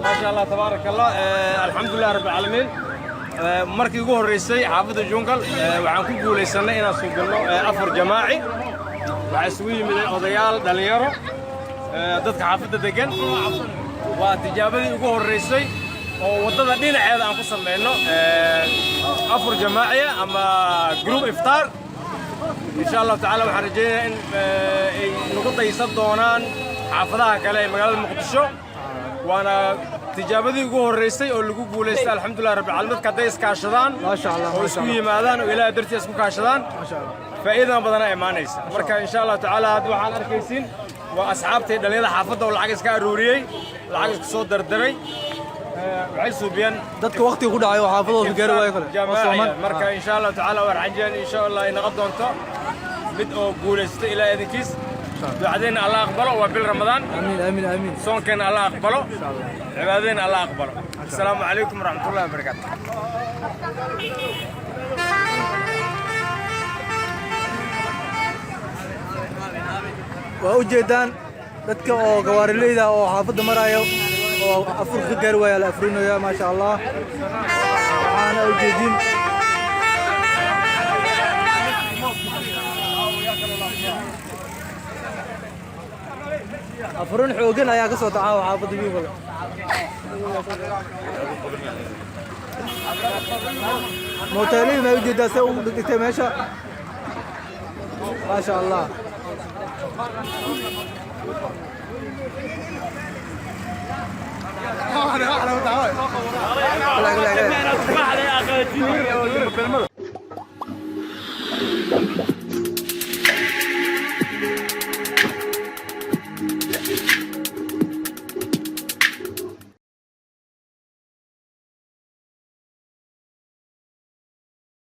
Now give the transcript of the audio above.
ما شاء الله تبارك الله الحمد لله رب العالمين markii ugu horeysay xaafada jungal waxaan ku guuleysanay inaan soo galno afur jamaaci waxa isugu yimid odayaal dhalinyaro dadka xaafada degan waa tijaabadii ugu horeysay oo wadada dhinaceeda aan ku sameeyno afur jamaaci ama group iftar insha Allah taala waxaan rajaynayaa in ay nagu daysan doonaan xaafadaha kale ee magaalada muqdisho وانا تجابدي ugu horeysay oo lagu guuleystay alxamdulillah rabbil caalamiin ka dayskaashadaan ma sha Allah oo isku yimaadaan oo ilaa dartiis ku kaashadaan ma sha Allah faa'iido badan ay imaanaysa marka insha Allah taala had waxaan arkaysiin waa asxaabtay dhalinyarada xaafada oo lacag iska aruuriyay lacag iska soo dardaray waxay suubiyaan dadka waqtiga ku dhacay oo xaafadooda gaar way kale marka insha Allah taala war xajeen insha Allah in noqon doonto mid oo guuleystay ilaa idinkiis دعاءنا الله أقبله وبالرمضان آمين آمين آمين صون كان الله أقبله عبادنا الله أقبله السلام عليكم ورحمة الله وبركاته وأوجدان dadka oo gawaarilayda oo xaafada marayo oo afur ka gaar way la afurinayo ma sha Allah waxaana u jeedin afurun xoogan ayaa ka soo tacaaw xaafada jungal mootaalin ma ujeedaa se ugu dhigtay meesha ma sha Allah لا